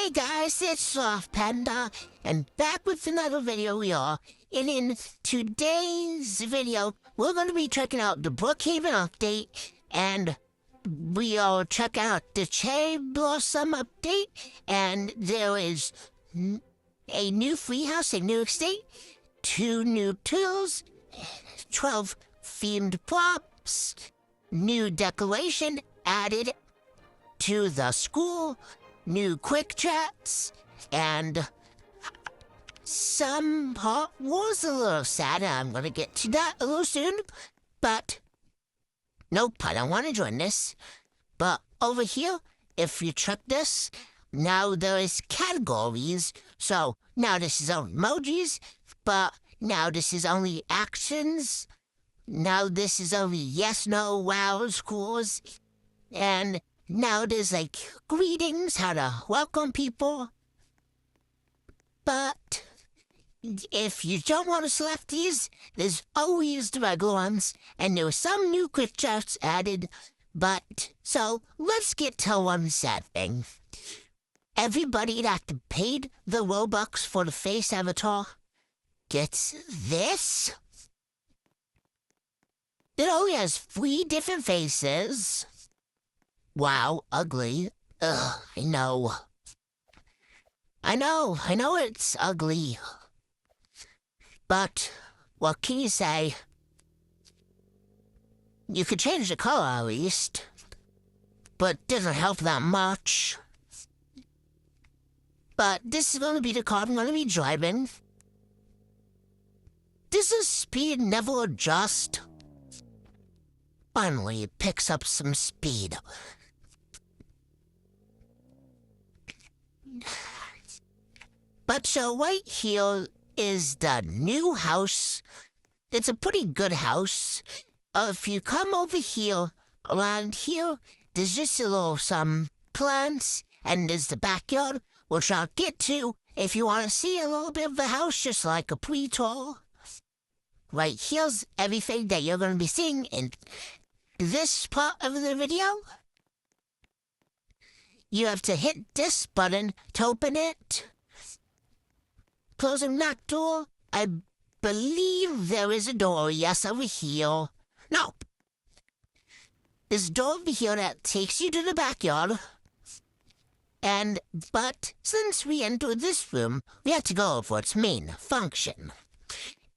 Hey guys, it's Sloth Panda, and back with another video we are. And in today's video, we're going to be checking out the Brookhaven update, and we'll check out the Cherry Blossom update, and there is a new free house, a new estate, 2 new tools, 12 themed props, new decoration added to the school, new quick chats, and some part was a little sad. I'm gonna get to that a little soon, but nope, I don't want to join this. But over here, if you check this, now there is categories. So now this is only emojis, but now this is only actions. Now this is only yes, no, wow scores, and now there's like greetings, how to welcome people. But if you don't want to select these, there's always the regular ones, and there were some new quick chats added. But so let's get to one sad thing. Everybody that paid the Robux for the face avatar gets this. It only has 3 different faces. Wow, ugly. Ugh, I know it's ugly. But what can you say? You could change the color at least, but it doesn't help that much. But this is going to be the car I'm going to be driving. Does the speed never adjust? Finally, it picks up some speed. But so right here is the new house. It's a pretty good house. If you come over here, around here, there's just a little some plants, and there's the backyard, which I'll get to if you want to see a little bit of the house, just like a pre-tour. Right here's everything that you're going to be seeing in this part of the video. You have to hit this button to open it. Closing that door. I believe there is a door, yes, over here. No. There's a door over here that takes you to the backyard. But since we entered this room, we have to go for its main function.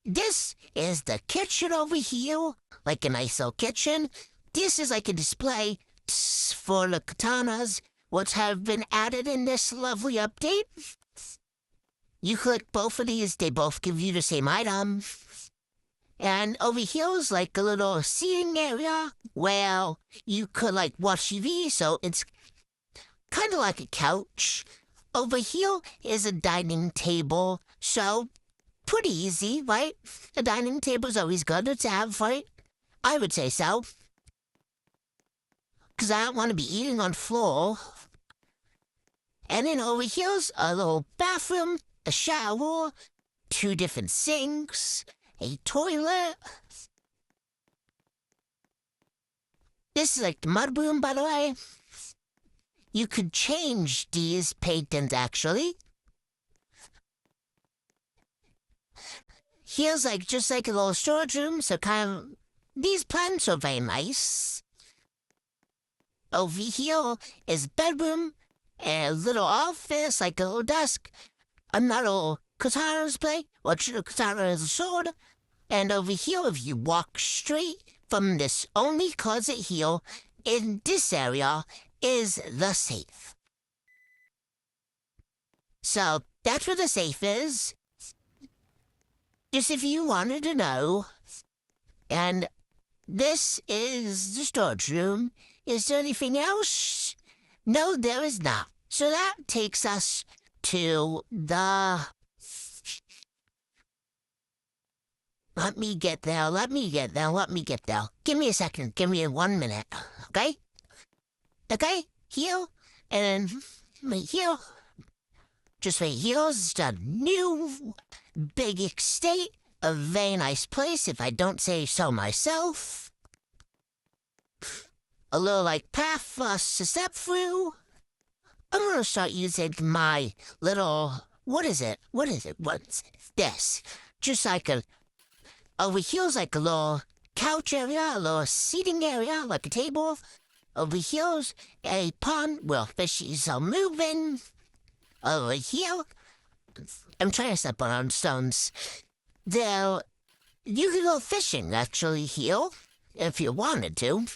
This is the kitchen over here, like a nice little kitchen. This is like a display for the katanas, which have been added in this lovely update. You click both of these, they both give you the same item. And over here is like a little seating area where you could like watch TV, so it's kind of like a couch. Over here is a dining table, so pretty easy, right? A dining table is always good to have, right? I would say so. Because I don't want to be eating on the floor. And then over here's a little bathroom, a shower, 2 different sinks, a toilet. This is like the mudroom, by the way. You could change these paintings, actually. Here's like just like a little storage room, so kind of these plants are very nice. Over here is bedroom, a little office, like a little desk, another katana display, which the katana is a sword. And over here, if you walk straight from this only closet here, in this area is the safe. So that's where the safe is. Just if you wanted to know. And this is the storage room. Is there anything else? No, there is not. So that takes us to the... Let me get there. Give me a second. Give me 1 minute. Okay? Okay? Here. And right here. Just right here is the new big estate. A very nice place, if I don't say so myself. A little like path for us to step through. I'm gonna start using my little, what is it? What's this? Just like over here's like a little couch area, a little seating area, like a table. Over here's a pond where fishies are moving. Over here, I'm trying to step on stones. There, you can go fishing actually here, if you wanted to.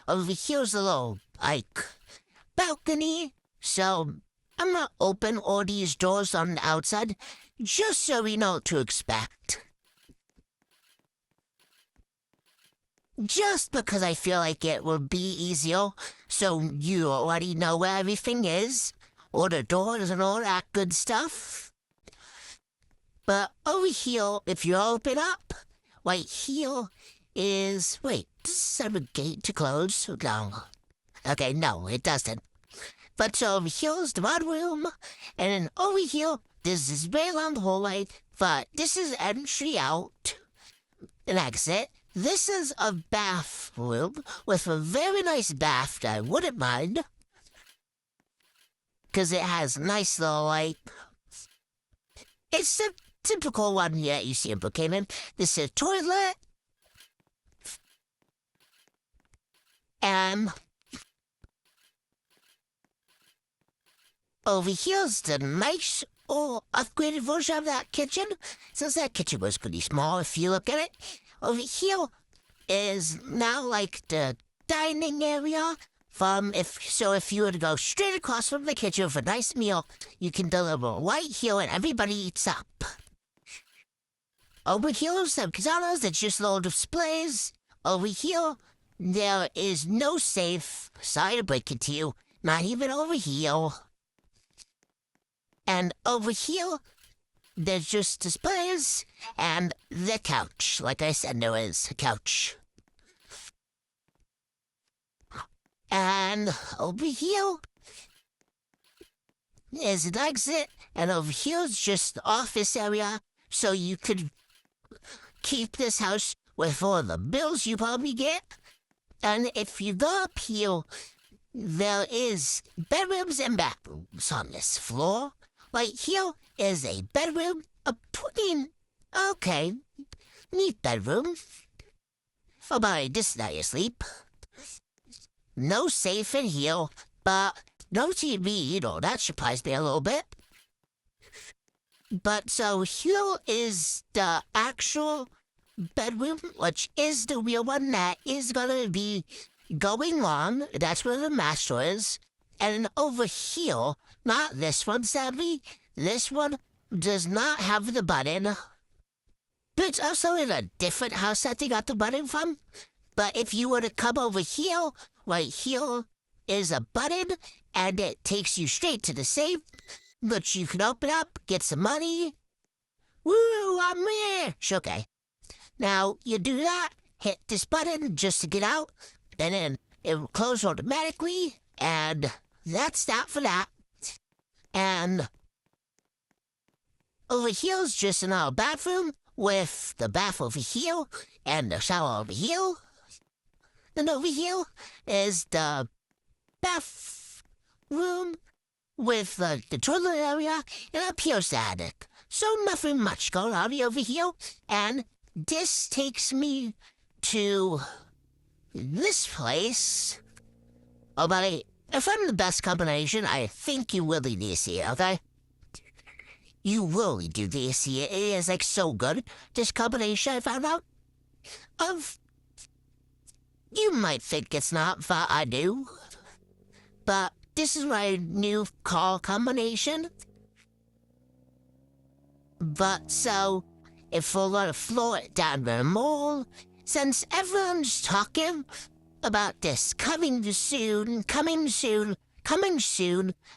Over here's a little, like, balcony. So, I'm not open all these doors on the outside, just so we know what to expect. Just because I feel like it will be easier, so you already know where everything is, or the doors and all that good stuff. But over here, if you open up, right here is... Wait, does this have a gate to close? No. Okay, no, it doesn't. But over here's the one room, and then over here, there's this very long hallway, but this is entry out, an exit. This is a bathroom with a very nice bath that I wouldn't mind, because it has nice little, like... It's a typical one that you see in Brookhaven. This is a toilet, and over here's the nice or upgraded version of that kitchen. Since that kitchen was pretty small if you look at it. Over here is now like the dining area. If you were to go straight across from the kitchen for a nice meal, you can deliver right here and everybody eats up. Over here, some kazanas that's just little displays. Over here, there is no safe. Sorry to break it to you. Not even over here. And over here, there's just displays and the couch. Like I said, there is a couch. And over here is an exit, and over here is just the office area, so you could keep this house with all the bills you probably get. And if you go up here, there is bedrooms and bathrooms on this floor. Right here is a bedroom, a pretty, okay, neat bedroom. Oh, boy, this is how you sleep. No safe in here, but no TV either. That surprised me a little bit. But so here is the actual bedroom, which is the real one that is going to be going on. That's where the master is. And over here, not this one, sadly, this one does not have the button. But it's also in a different house that they got the button from. But if you were to come over here, right here is a button, and it takes you straight to the safe, which you can open up, get some money. Woo, I'm rich. Okay. Now, you do that, hit this button just to get out, and then it will close automatically, and that's that for that. And over here is just another bathroom with the bath over here and the shower over here. And over here is the bathroom with the toilet area, and up here's the attic. So nothing much going on over here. And this takes me to this place. Oh, buddy, if I'm the best combination, I think you really need to see it, okay? You really do need to see it. It is, like, so good. This combination I found out of... You might think it's not, but I do. But this is my new car combination. But so, if we're gonna floor it down the mall, since everyone's talking about this coming soon,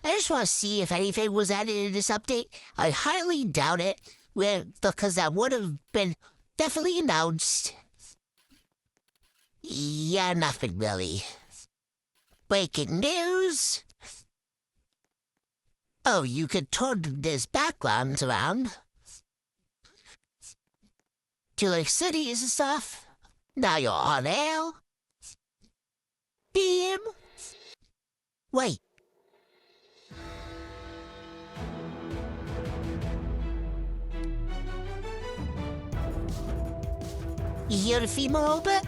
I just want to see if anything was added in this update. I highly doubt it, because that would have been definitely announced. Yeah, nothing really. Breaking news. Oh, you could turn this background around to like cities and stuff. Now you're on air. Beam. Wait. You hear the theme a little bit?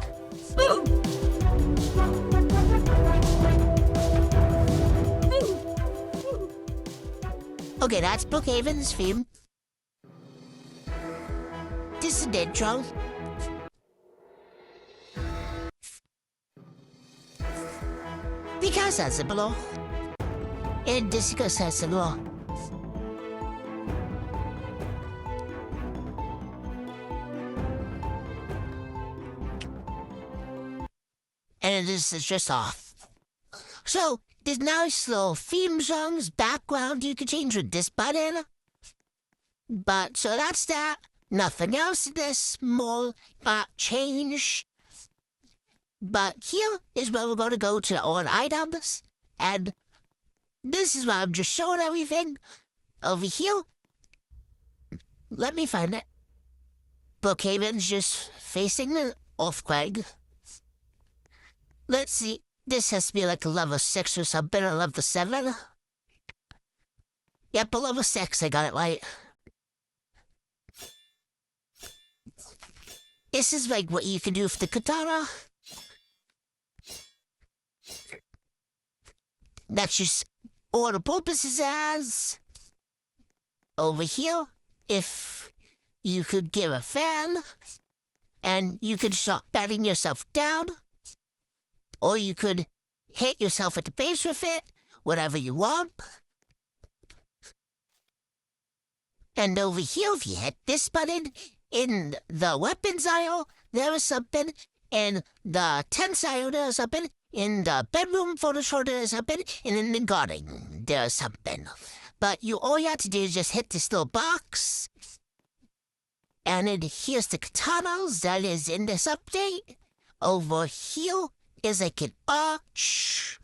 Okay, that's Brookhaven's theme. This is the intro. Because that's a below. And this is has a law. And this is just off. So, there's nice little theme songs, background you can change with this button. But, so that's that. Nothing else in this small change. But here is where we're going to go to all items. And this is where I'm just showing everything. Over here. Let me find it. Brookhaven's just facing the earthquake. Let's see. This has to be like a level 6 or something, or level 7. Yep, a level 6, I got it right. This is like what you can do with the katana. That's just all the purposes as. Over here, if you could give a fan, and you could start batting yourself down, or you could hit yourself at the base with it, whatever you want. And over here, if you hit this button, in the weapons aisle, there is something. In the tent aisle, there is something. In the bedroom for the shore, there is something. And in the garden, there is something. But all you have to do is just hit this little box. And then here's the katanas that is in this update. Over here is like an arch.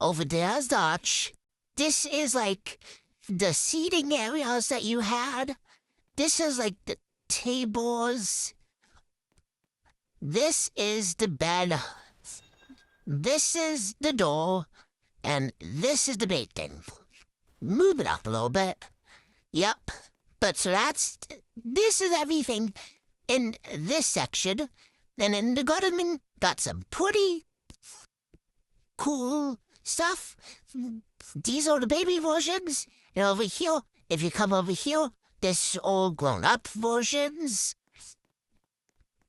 Over there is the arch. This is like the seating areas that you had. This is like the tables. This is the bed. This is the door. And this is the bacon. Move it up a little bit. Yep. But so this is everything in this section. And in the garden, got some pretty cool stuff. These are the baby versions. And over here, if you come over here, this is all grown-up versions.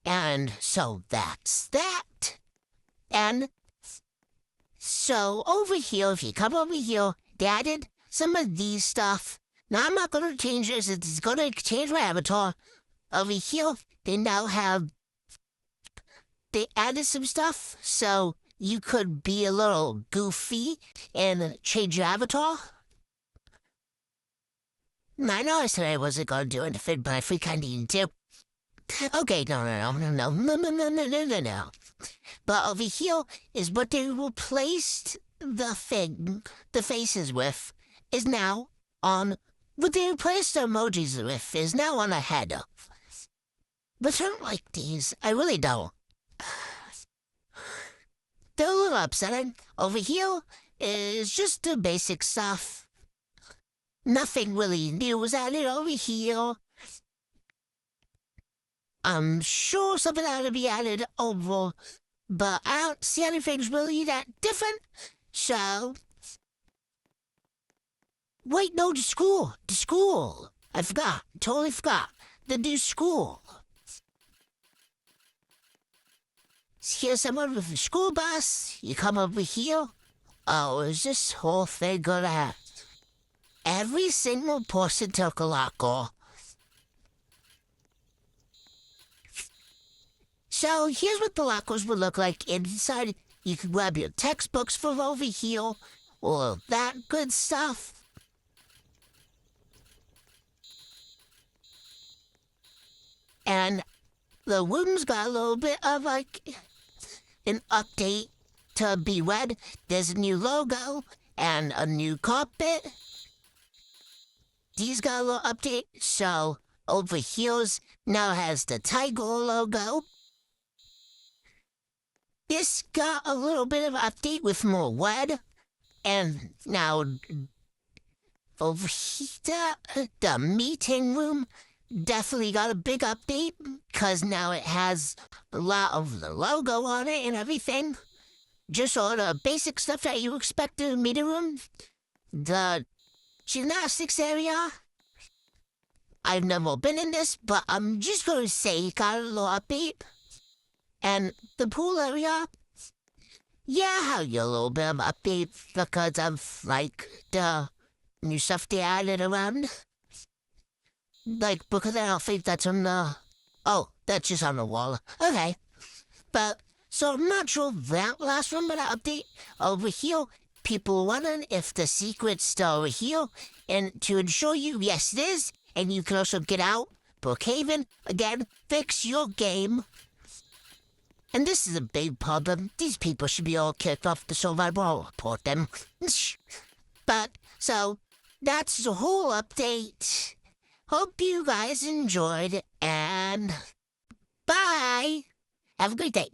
And so that's that. And so over here, if you come over here, they added some of these stuff. Now, I'm not going to change this. It's going to change my avatar. Over here, they added some stuff, so you could be a little goofy and change your avatar. I know I said I wasn't going to do anything, but I think I need to. Okay, no. But over here is what they replaced the faces with, is now on, what they replaced the emojis with is now on a head. But I don't like these. I really don't. They're a little upsetting. Over here is just the basic stuff. Nothing really new was added over here. I'm sure something ought to be added over, but I don't see anything's really that different. So, wait, no, the school. I forgot, totally forgot. The new school. Here's someone with a school bus. You come over here. Oh, is this whole thing gonna have? Every single person took a locker. So here's what the lockers would look like inside. You can grab your textbooks from over here, or that good stuff. And the room's got a little bit of like an update to be read. There's a new logo and a new carpet. These got a little update, so over here's now has the tiger logo. This got a little bit of update with more wood, and now over here, the meeting room definitely got a big update, because now it has a lot of the logo on it and everything. Just all the basic stuff that you expect in a meeting room. The gymnastics area. I've never been in this, but I'm just gonna say it got a little update. And the pool area, yeah, had a little bit of update because of, like, the new stuff they added around. Like, because I don't think that's on the... Oh, that's just on the wall. Okay. But, so I'm not sure that last one, but I update over here. People wondering if the secret's still over here. And to ensure you, yes, it is. And you can also get out. Brookhaven, again, fix your game. And this is a big problem. These people should be all kicked off the survival. I'll report them. But, so, that's the whole update. Hope you guys enjoyed, and bye! Have a great day.